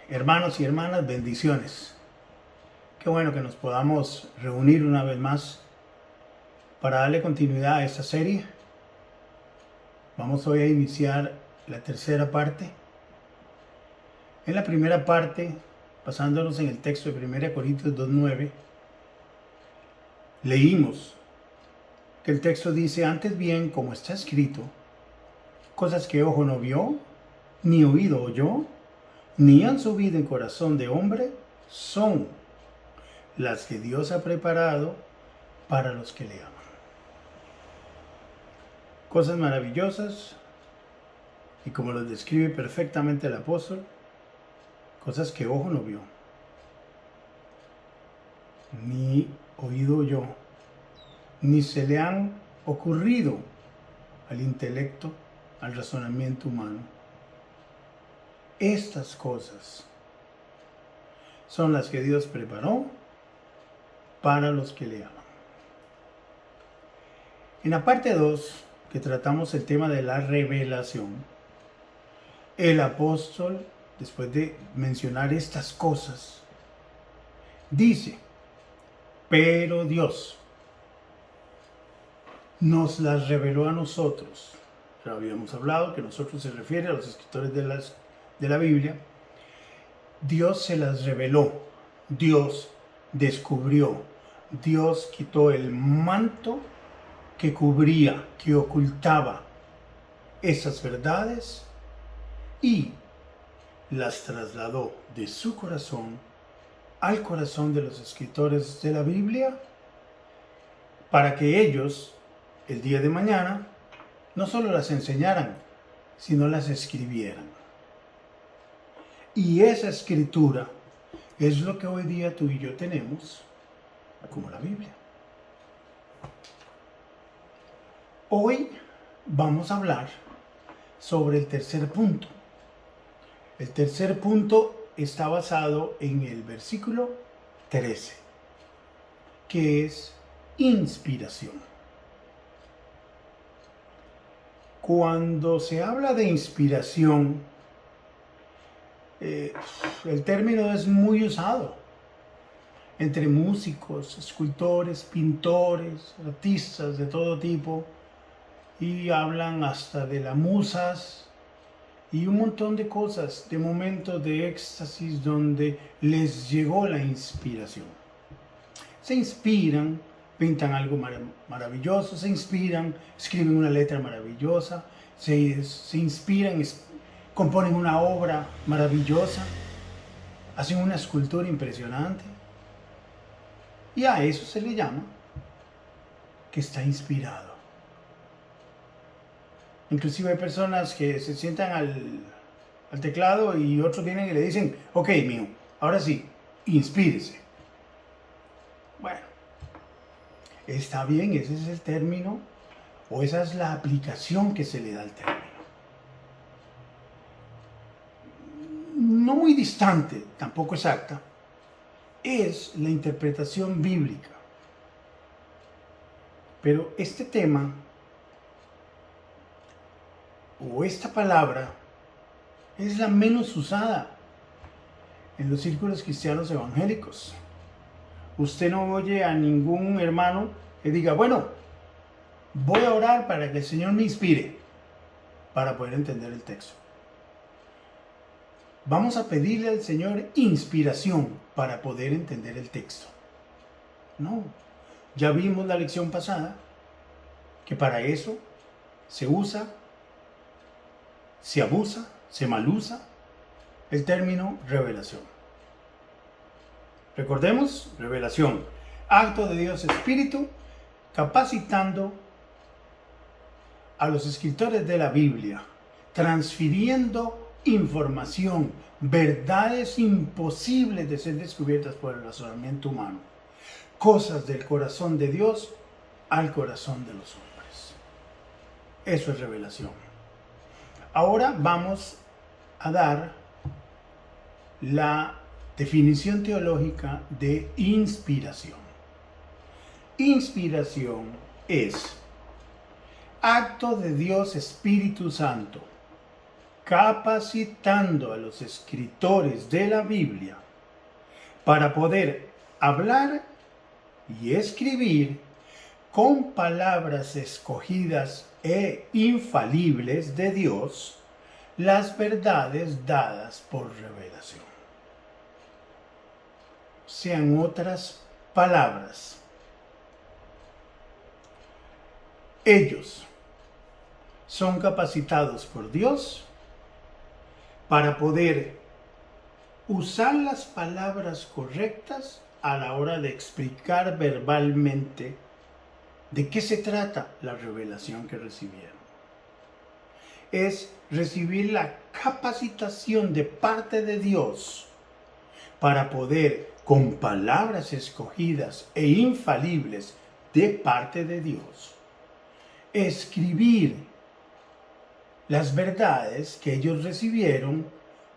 Hermanos y hermanas, bendiciones. Qué bueno que nos podamos reunir una vez más para darle continuidad a esta serie. Vamos hoy a iniciar la tercera parte. En la primera parte, basándonos en el texto de 1 Corintios 2:9, leímos que el texto dice: antes bien, como está escrito, cosas que ojo no vio, ni oído oyó, ni han subido en corazón de hombre, son las que Dios ha preparado para los que le aman. Cosas maravillosas, y como los describe perfectamente el apóstol, cosas que ojo no vio, ni oído oyó, ni se le han ocurrido al intelecto, al razonamiento humano. Estas cosas son las que Dios preparó para los que le aman. En la parte 2, que tratamos el tema de la revelación, el apóstol, después de mencionar estas cosas, dice: pero Dios nos las reveló a nosotros. Ya habíamos hablado que nosotros se refiere a los escritores de la Biblia. Dios se las reveló, Dios descubrió, Dios quitó el manto que cubría, que ocultaba esas verdades y las trasladó de su corazón al corazón de los escritores de la Biblia, para que ellos, el día de mañana, no solo las enseñaran, sino las escribieran. Y esa escritura es lo que hoy día tú y yo tenemos como la Biblia. Hoy vamos a hablar sobre el tercer punto. El tercer punto está basado en el versículo 13, que es inspiración. Cuando se habla de inspiración, el término es muy usado entre músicos, escultores, pintores, artistas de todo tipo, y hablan hasta de las musas y un montón de cosas, de momentos de éxtasis donde les llegó la inspiración. Se inspiran, pintan algo maravilloso, se inspiran, escriben una letra maravillosa, se inspiran, componen una obra maravillosa, hacen una escultura impresionante, y a eso se le llama que está inspirado. Inclusive hay personas que se sientan al teclado y otros vienen y le dicen: ok, mijo, ahora sí, inspírese. Bueno, está bien, ese es el término, o esa es la aplicación que se le da al término. No muy distante, tampoco exacta, es la interpretación bíblica. Pero este tema, o esta palabra, es la menos usada en los círculos cristianos evangélicos. Usted no oye a ningún hermano que diga: bueno, voy a orar para que el Señor me inspire para poder entender el texto. Vamos a pedirle al Señor inspiración para poder entender el texto. No, ya vimos la lección pasada que para eso se usa, se abusa, se malusa el término revelación. Recordemos, revelación, acto de Dios Espíritu capacitando a los escritores de la Biblia, transfiriendo información, verdades imposibles de ser descubiertas por el razonamiento humano, cosas del corazón de Dios al corazón de los hombres. Eso es revelación. Ahora vamos a dar la definición teológica de inspiración. Inspiración es acto de Dios Espíritu Santo capacitando a los escritores de la Biblia para poder hablar y escribir con palabras escogidas e infalibles de Dios las verdades dadas por revelación. Sean otras palabras, ellos son capacitados por Dios para poder usar las palabras correctas a la hora de explicar verbalmente de qué se trata la revelación que recibieron. Es recibir la capacitación de parte de Dios para poder, con palabras escogidas e infalibles de parte de Dios, escribir las verdades que ellos recibieron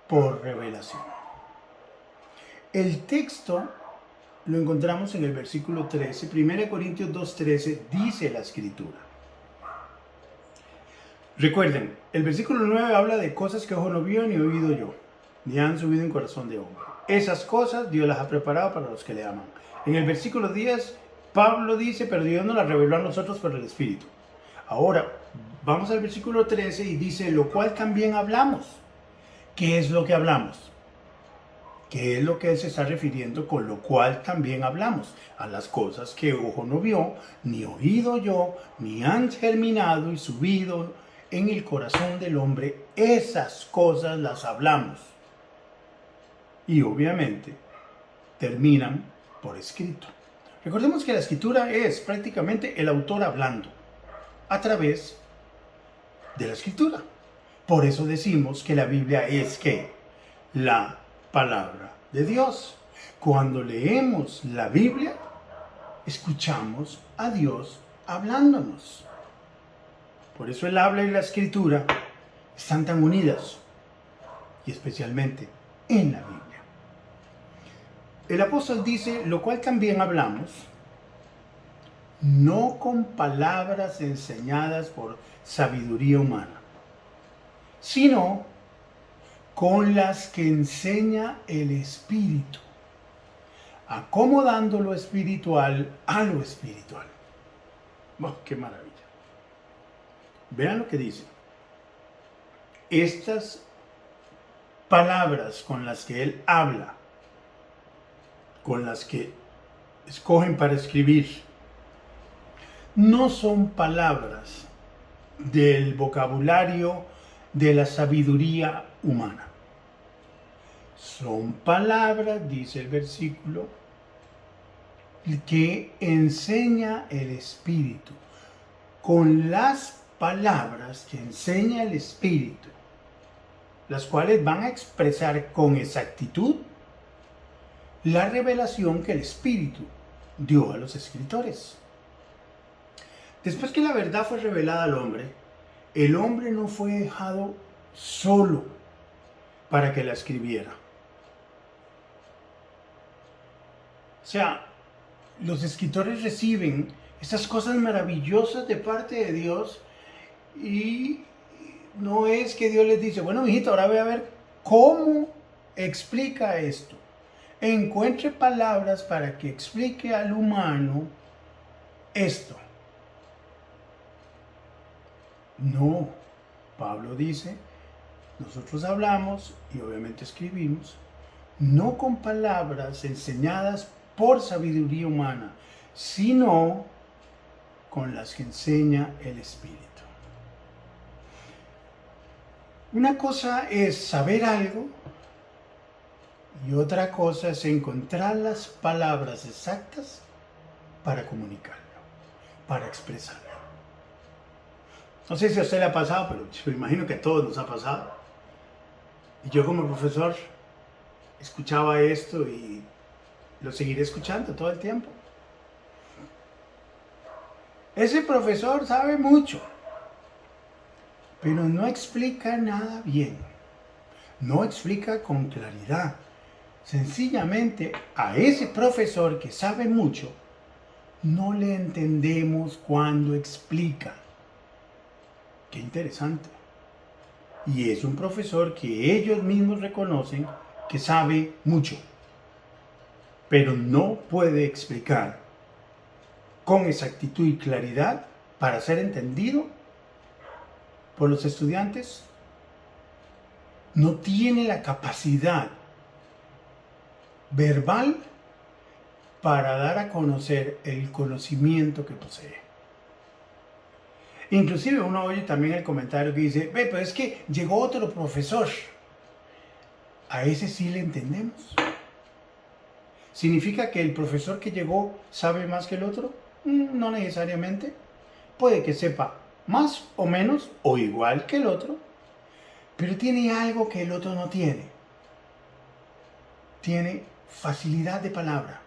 por revelación. El texto lo encontramos en el versículo 13, 1 Corintios 2:13, dice la Escritura. Recuerden, el versículo 9 habla de cosas que ojo no vio ni oído yo, ni han subido en corazón de hombre. Esas cosas Dios las ha preparado para los que le aman. En el versículo 10, Pablo dice, pero Dios nos las reveló a nosotros por el Espíritu. Ahora, vamos al versículo 13 y dice, lo cual también hablamos. ¿Qué es lo que hablamos? ¿Qué es lo que él se está refiriendo con lo cual también hablamos? A las cosas que ojo no vio, ni oído yo, ni han germinado y subido en el corazón del hombre. Esas cosas las hablamos. Y obviamente terminan por escrito. Recordemos que la escritura es prácticamente el autor hablando a través de la escritura. Por eso decimos que la Biblia es ¿qué? La palabra de Dios. Cuando leemos la Biblia, escuchamos a Dios hablándonos. Por eso el habla y la escritura están tan unidas, y especialmente en la Biblia. El apóstol dice, lo cual también hablamos, no con palabras enseñadas por sabiduría humana, sino con las que enseña el Espíritu, acomodando lo espiritual a lo espiritual. ¡Oh, qué maravilla! Vean lo que dice. Estas palabras con las que él habla, con las que escogen para escribir, no son palabras del vocabulario de la sabiduría humana. Son palabras, dice el versículo, que enseña el Espíritu. Con las palabras que enseña el Espíritu, las cuales van a expresar con exactitud la revelación que el Espíritu dio a los escritores. Después que la verdad fue revelada al hombre, el hombre no fue dejado solo para que la escribiera. O sea, los escritores reciben estas cosas maravillosas de parte de Dios y no es que Dios les dice, bueno, mijito, ahora voy a ver cómo explica esto. Encuentre palabras para que explique al humano esto. No, Pablo dice, nosotros hablamos y obviamente escribimos, no con palabras enseñadas por sabiduría humana, sino con las que enseña el Espíritu. Una cosa es saber algo y otra cosa es encontrar las palabras exactas para comunicarlo, para expresarlo. No sé si a usted le ha pasado, pero yo imagino que a todos nos ha pasado. Y yo como profesor escuchaba esto y lo seguiré escuchando todo el tiempo. Ese profesor sabe mucho, pero no explica nada bien. No explica con claridad. Sencillamente a ese profesor que sabe mucho, no le entendemos cuando explica. Qué interesante. Y es un profesor que ellos mismos reconocen que sabe mucho, pero no puede explicar con exactitud y claridad para ser entendido por los estudiantes. No tiene la capacidad verbal para dar a conocer el conocimiento que posee. Inclusive uno oye también el comentario que dice, ve, pero es que llegó otro profesor. ¿A ese sí le entendemos? ¿Significa que el profesor que llegó sabe más que el otro? No necesariamente. Puede que sepa más o menos o igual que el otro, pero tiene algo que el otro no tiene. Tiene facilidad de palabra.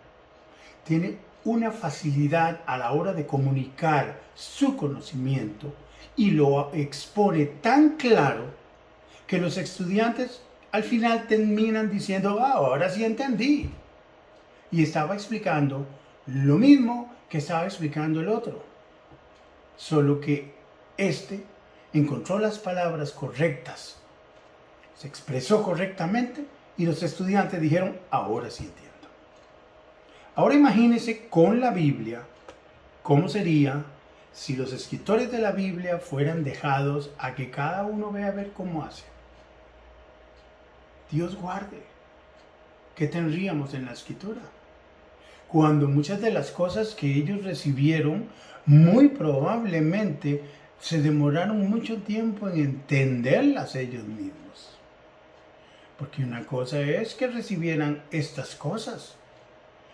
Tiene una facilidad a la hora de comunicar su conocimiento y lo expone tan claro que los estudiantes al final terminan diciendo, ahora sí entendí. Y estaba explicando lo mismo que estaba explicando el otro. Solo que este encontró las palabras correctas, se expresó correctamente y los estudiantes dijeron, ahora sí entiendo. Ahora imagínense con la Biblia, ¿cómo sería si los escritores de la Biblia fueran dejados a que cada uno vea a ver cómo hace? Dios guarde. ¿Qué tendríamos en la escritura? Cuando muchas de las cosas que ellos recibieron, muy probablemente se demoraron mucho tiempo en entenderlas ellos mismos. Porque una cosa es que recibieran estas cosas.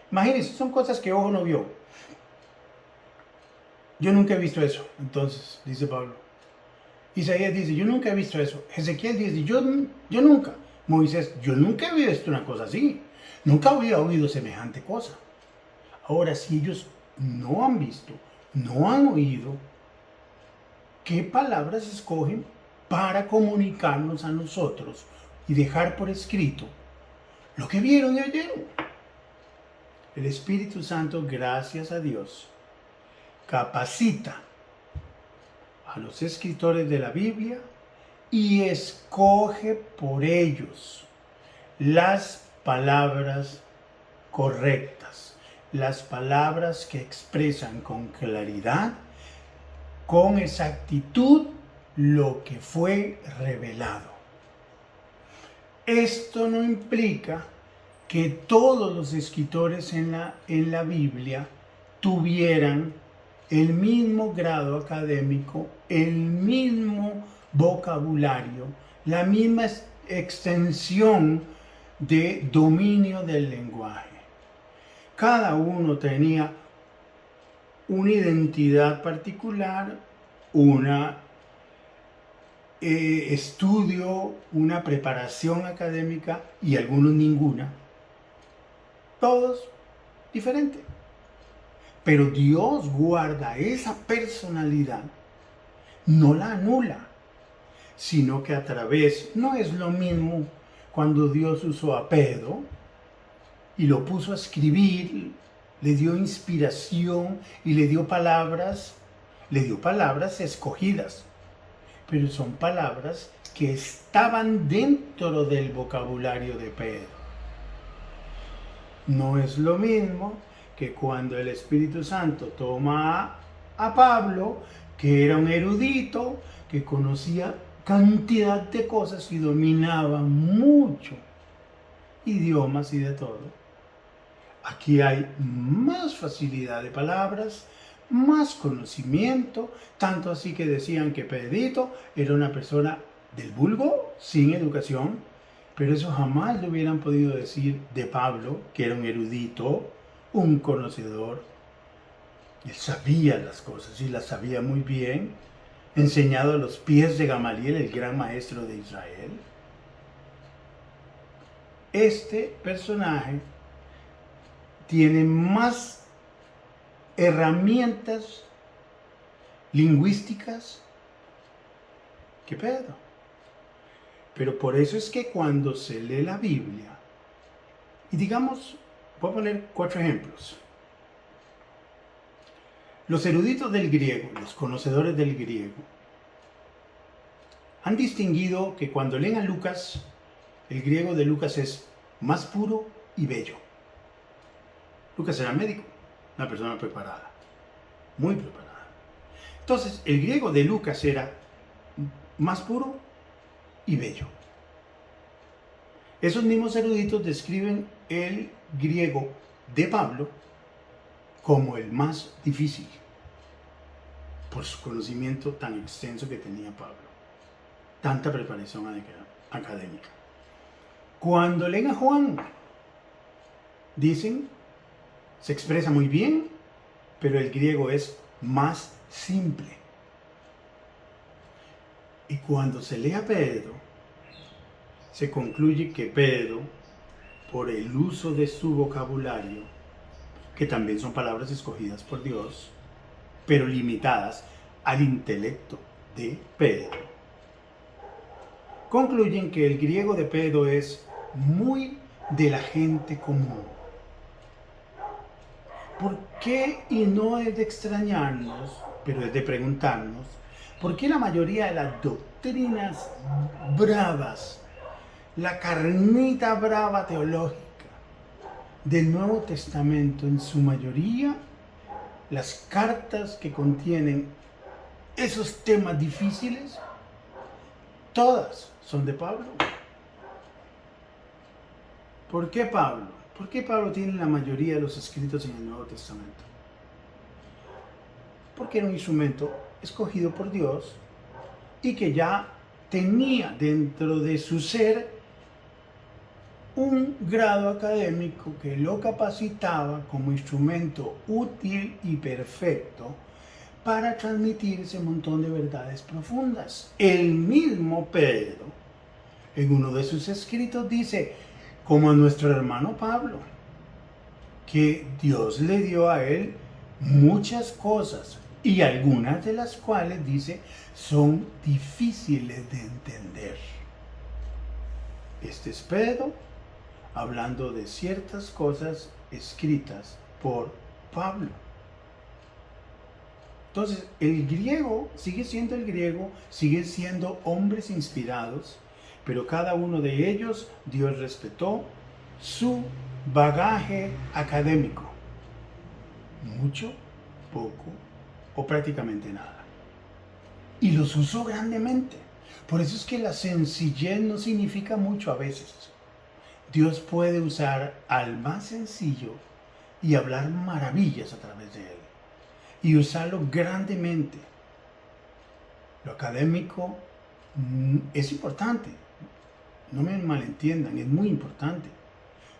Imagínense, son cosas que ojo no vio. Yo nunca he visto eso. Entonces, dice Pablo. Isaías dice, yo nunca he visto eso. Ezequiel dice, yo nunca. Moisés, yo nunca he visto una cosa así. Nunca había oído semejante cosa. Ahora, si ellos no han visto, no han oído, ¿qué palabras escogen para comunicarnos a nosotros y dejar por escrito lo que vieron y oyeron? El Espíritu Santo, gracias a Dios, capacita a los escritores de la Biblia y escoge por ellos las palabras correctas, las palabras que expresan con claridad, con exactitud, lo que fue revelado. Esto no implica que todos los escritores en la Biblia tuvieran el mismo grado académico, el mismo vocabulario, la misma extensión de dominio del lenguaje. Cada uno tenía una identidad particular, una estudio, una preparación académica y algunos ninguna. Todos diferentes. Pero Dios guarda esa personalidad, no la anula, sino que a través, no es lo mismo cuando Dios usó a Pedro y lo puso a escribir, le dio inspiración y le dio palabras escogidas, pero son palabras que estaban dentro del vocabulario de Pedro. No es lo mismo que cuando el Espíritu Santo toma a Pablo, que era un erudito, que conocía cantidad de cosas y dominaba mucho idiomas y de todo. Aquí hay más facilidad de palabras, más conocimiento, tanto así que decían que Pedrito era una persona del vulgo, sin educación, pero eso jamás lo hubieran podido decir de Pablo, que era un erudito, un conocedor. Él sabía las cosas y las sabía muy bien, enseñado a los pies de Gamaliel, el gran maestro de Israel. Este personaje tiene más herramientas lingüísticas que Pedro. Pero por eso es que cuando se lee la Biblia, y digamos, voy a poner 4 ejemplos. Los eruditos del griego, los conocedores del griego, Han distinguido que cuando leen a Lucas, el griego de Lucas es más puro y bello. Lucas era médico, una persona preparada, muy preparada. Entonces, el griego de Lucas era más puro y bello. Esos mismos eruditos describen el griego de Pablo como el más difícil, por su conocimiento tan extenso que tenía Pablo, tanta preparación académica. Cuando leen a Juan, dicen, se expresa muy bien, pero el griego es más simple. Y cuando se lee a Pedro, se concluye que Pedro, por el uso de su vocabulario, que también son palabras escogidas por Dios, pero limitadas al intelecto de Pedro, concluyen que el griego de Pedro es muy de la gente común. ¿Por qué? Y no es de extrañarnos, pero es de preguntarnos, ¿por qué la mayoría de las doctrinas bravas, la carnita brava teológica del Nuevo Testamento, en su mayoría, las cartas que contienen esos temas difíciles, todas son de Pablo? ¿Por qué Pablo? ¿Por qué Pablo tiene la mayoría de los escritos en el Nuevo Testamento? Porque era un instrumento escogido por Dios y que ya tenía dentro de su ser un grado académico que lo capacitaba como instrumento útil y perfecto para transmitir ese montón de verdades profundas. El mismo Pedro, en uno de sus escritos, dice, como a nuestro hermano Pablo, que Dios le dio a él muchas cosas y algunas de las cuales, dice, son difíciles de entender. Este es Pedro hablando de ciertas cosas escritas por Pablo. Entonces, el griego sigue siendo el griego, siguen siendo hombres inspirados, pero cada uno de ellos Dios respetó su bagaje académico. Mucho, poco o prácticamente nada. Y los usó grandemente. Por eso es que la sencillez no significa mucho a veces. Dios puede usar al más sencillo y hablar maravillas a través de él. Y usarlo grandemente. Lo académico es importante. No me malentiendan, es muy importante.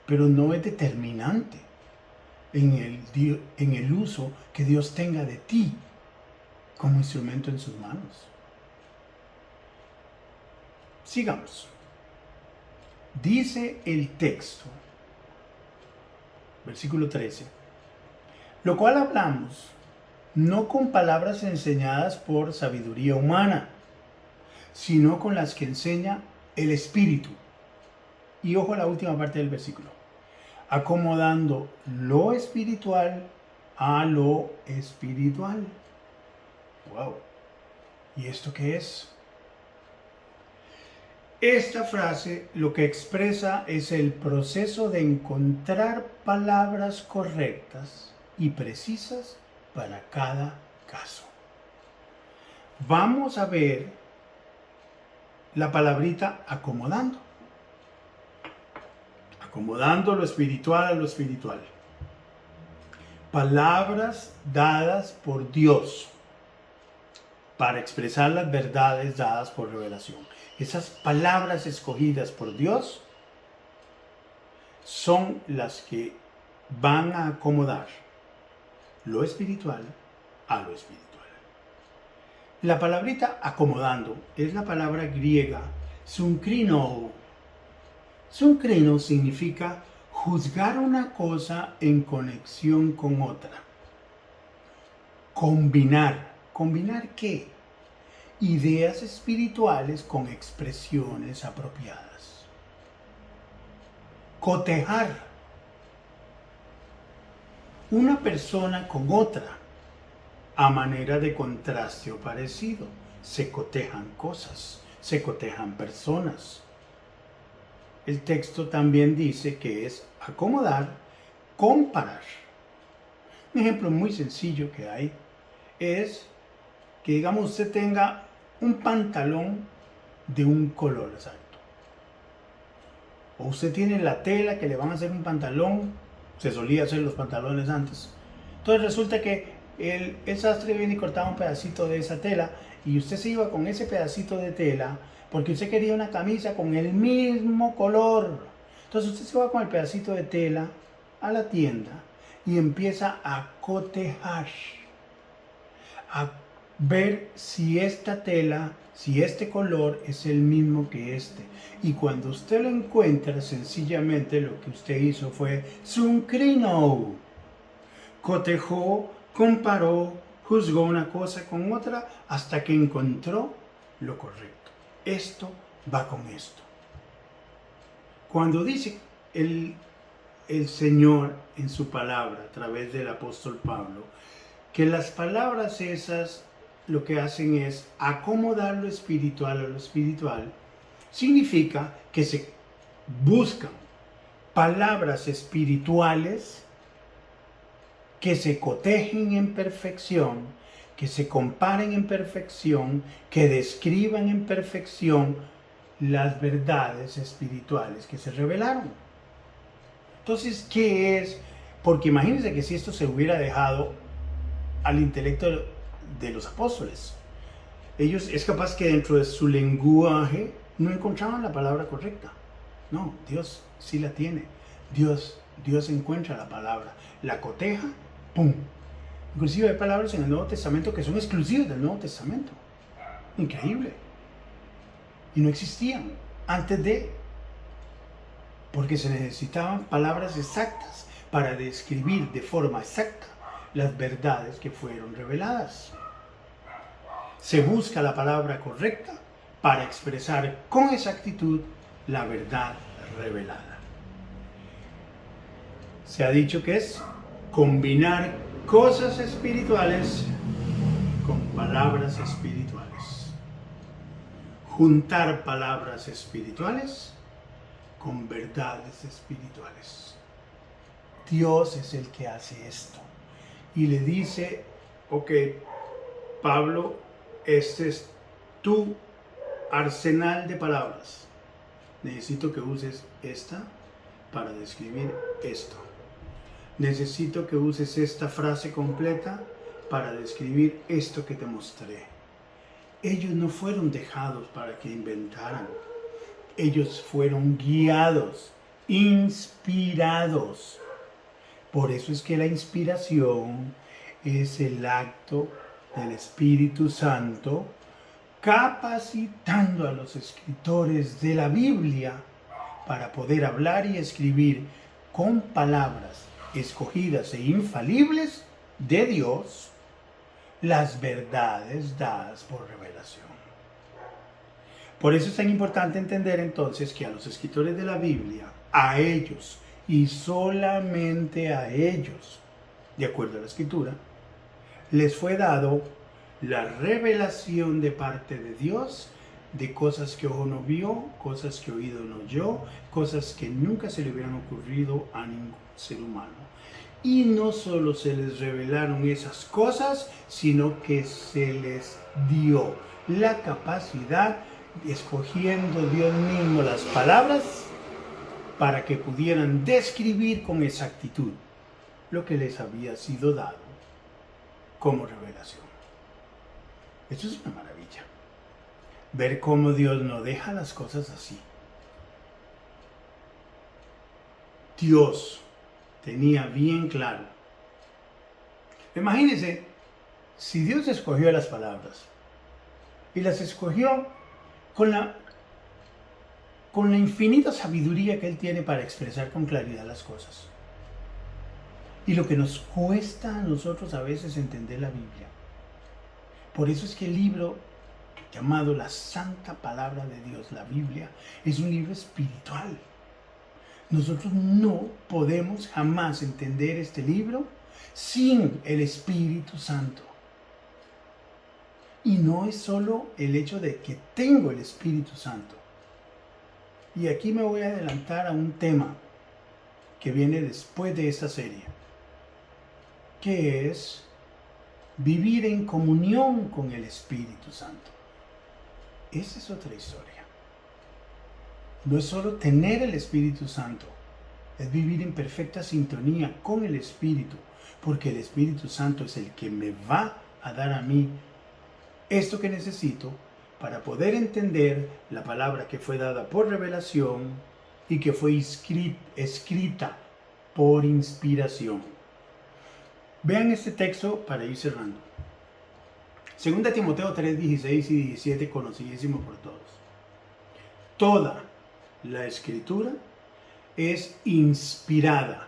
Pero no es determinante en el uso que Dios tenga de ti como instrumento en sus manos. Sigamos. Dice el texto, versículo 13, lo cual hablamos no con palabras enseñadas por sabiduría humana, sino con las que enseña el Espíritu. Y ojo a la última parte del versículo, acomodando lo espiritual a lo espiritual. Wow. ¿Y esto qué es? Esta frase lo que expresa es el proceso de encontrar palabras correctas y precisas para cada caso. Vamos a ver la palabrita acomodando. Acomodando lo espiritual a lo espiritual. Palabras dadas por Dios para expresar las verdades dadas por revelación. Esas palabras escogidas por Dios son las que van a acomodar lo espiritual a lo espiritual. La palabrita acomodando es la palabra griega synkrino. Synkrino significa juzgar una cosa en conexión con otra. Combinar. ¿Combinar qué? Ideas espirituales con expresiones apropiadas. Cotejar una persona con otra a manera de contraste o parecido. Se cotejan cosas. se cotejan personas. El texto también dice que es acomodar, comparar. Un ejemplo muy sencillo que hay es que, digamos, usted tenga un pantalón de un color exacto. O usted tiene la tela que le van a hacer un pantalón, se solía hacer los pantalones antes. Entonces resulta que el sastre viene y cortaba un pedacito de esa tela y usted se iba con ese pedacito de tela porque usted quería una camisa con el mismo color. Entonces usted se va con el pedacito de tela a la tienda y empieza a cotejar, a ver si esta tela, si este color es el mismo que este. Y cuando usted lo encuentra, sencillamente lo que usted hizo fue zuncrino. Cotejó, comparó, juzgó una cosa con otra hasta que encontró lo correcto. Esto va con esto. Cuando dice el Señor en su palabra a través del apóstol Pablo, que las palabras esas lo que hacen es acomodar lo espiritual a lo espiritual, significa que se buscan palabras espirituales que se cotejen en perfección, que se comparen en perfección, que describan en perfección las verdades espirituales que se revelaron. Entonces, ¿qué es? Porque imagínense que si esto se hubiera dejado al intelecto de los apóstoles, ellos es capaz que dentro de su lenguaje no encontraban la palabra correcta. No, Dios sí la tiene. Dios encuentra la palabra, la coteja, ¡pum! Inclusive hay palabras en el Nuevo Testamento que son exclusivas del Nuevo Testamento. Increíble. Y no existían antes de, porque se necesitaban palabras exactas para describir de forma exacta las verdades que fueron reveladas. Se busca la palabra correcta para expresar con exactitud la verdad revelada. Se ha dicho que es combinar cosas espirituales con palabras espirituales. Juntar palabras espirituales con verdades espirituales. Dios es el que hace esto. Y le dice, ok, Pablo, este es tu arsenal de palabras. Necesito que uses esta para describir esto. Necesito que uses esta frase completa para describir esto que te mostré. Ellos no fueron dejados para que inventaran. Ellos fueron guiados, inspirados. Por eso es que la inspiración es el acto del Espíritu Santo capacitando a los escritores de la Biblia para poder hablar y escribir con palabras escogidas e infalibles de Dios las verdades dadas por revelación. Por eso es tan importante entender entonces que a los escritores de la Biblia, a ellos y solamente a ellos, de acuerdo a la Escritura, les fue dado la revelación de parte de Dios de cosas que ojo no vio, cosas que oído no oyó, cosas que nunca se le hubieran ocurrido a ningún ser humano. Y no solo se les revelaron esas cosas, sino que se les dio la capacidad, escogiendo Dios mismo las palabras, para que pudieran describir con exactitud lo que les había sido dado como revelación. Esto es una maravilla. Ver cómo Dios no deja las cosas así. Dios tenía bien claro. Imagínense, si Dios escogió las palabras y las escogió con la infinita sabiduría que Él tiene para expresar con claridad las cosas. Y lo que nos cuesta a nosotros a veces entender la Biblia. Por eso es que el libro llamado la Santa Palabra de Dios, la Biblia, es un libro espiritual. Nosotros no podemos jamás entender este libro sin el Espíritu Santo. Y no es solo el hecho de que tengo el Espíritu Santo. Y aquí me voy a adelantar a un tema que viene después de esta serie, que es vivir en comunión con el Espíritu Santo. Esa es otra historia. No es solo tener el Espíritu Santo, es vivir en perfecta sintonía con el Espíritu, porque el Espíritu Santo es el que me va a dar a mí esto que necesito para poder entender la palabra que fue dada por revelación y que fue escrita por inspiración. Vean este texto para ir cerrando. 2 Timoteo 3, 16 y 17, conocidísimo por todos. Toda la Escritura es inspirada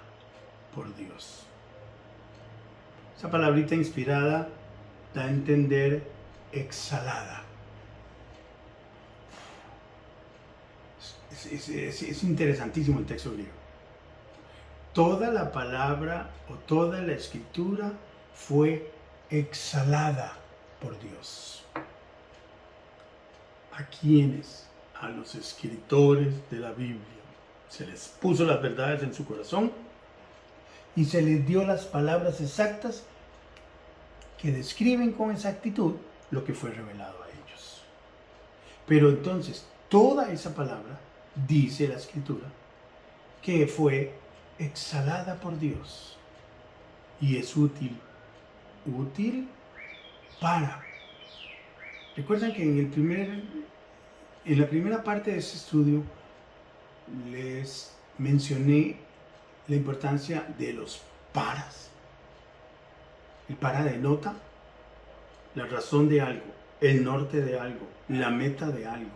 por Dios. Esa palabrita inspirada da a entender exhalada. Es interesantísimo el texto griego. Toda la palabra o toda la escritura fue exhalada por Dios. ¿A quiénes? A los escritores de la Biblia. Se les puso las verdades en su corazón y se les dio las palabras exactas que describen con exactitud lo que fue revelado a ellos. Pero entonces, toda esa palabra, dice la Escritura, que fue exhalada por Dios y es útil para. Recuerdan que en la primera parte de este estudio les mencioné la importancia de los paras. El para denota la razón de algo, el norte de algo, la meta de algo,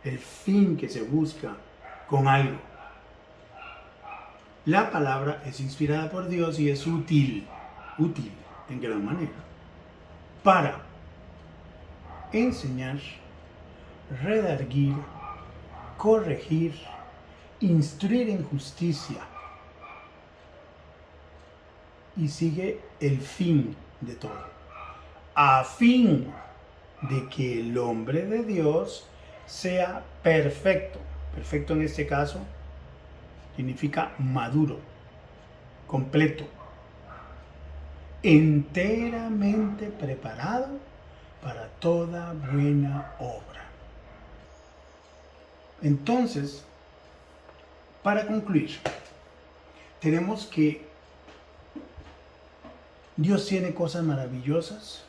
el fin que se busca con algo. La palabra es inspirada por Dios y es útil en gran manera, para enseñar, redarguir, corregir, instruir en justicia. Y sigue el fin de todo, a fin de que el hombre de Dios sea perfecto. Perfecto en este caso significa maduro, completo, enteramente preparado para toda buena obra. Entonces, para concluir, tenemos que Dios tiene cosas maravillosas,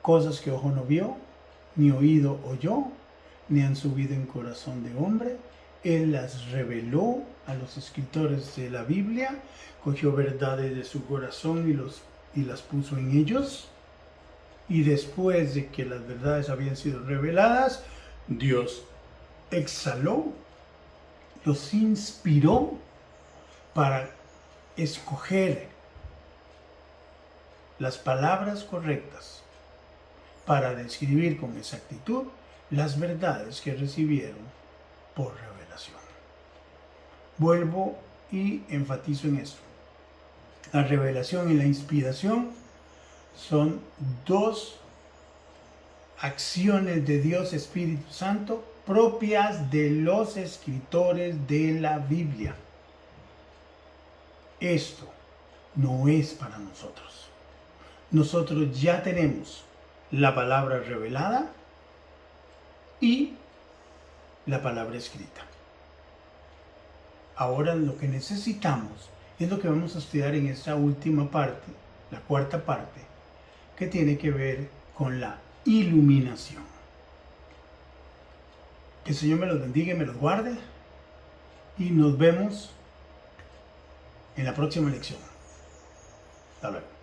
cosas que ojo no vio, ni oído oyó, ni han subido en corazón de hombre. Él las reveló a los escritores de la Biblia, cogió verdades de su corazón y las puso en ellos. Y después de que las verdades habían sido reveladas, Dios exhaló, los inspiró para escoger las palabras correctas para describir con exactitud las verdades que recibieron por revelación. Vuelvo y enfatizo en esto. La revelación y la inspiración son dos acciones de Dios Espíritu Santo propias de los escritores de la Biblia. Esto no es para nosotros. Nosotros ya tenemos la palabra revelada y la palabra escrita. Ahora lo que necesitamos es lo que vamos a estudiar en esta última parte, la cuarta parte, que tiene que ver con la iluminación. Que el Señor me los bendiga y me los guarde y nos vemos en la próxima lección. Hasta luego.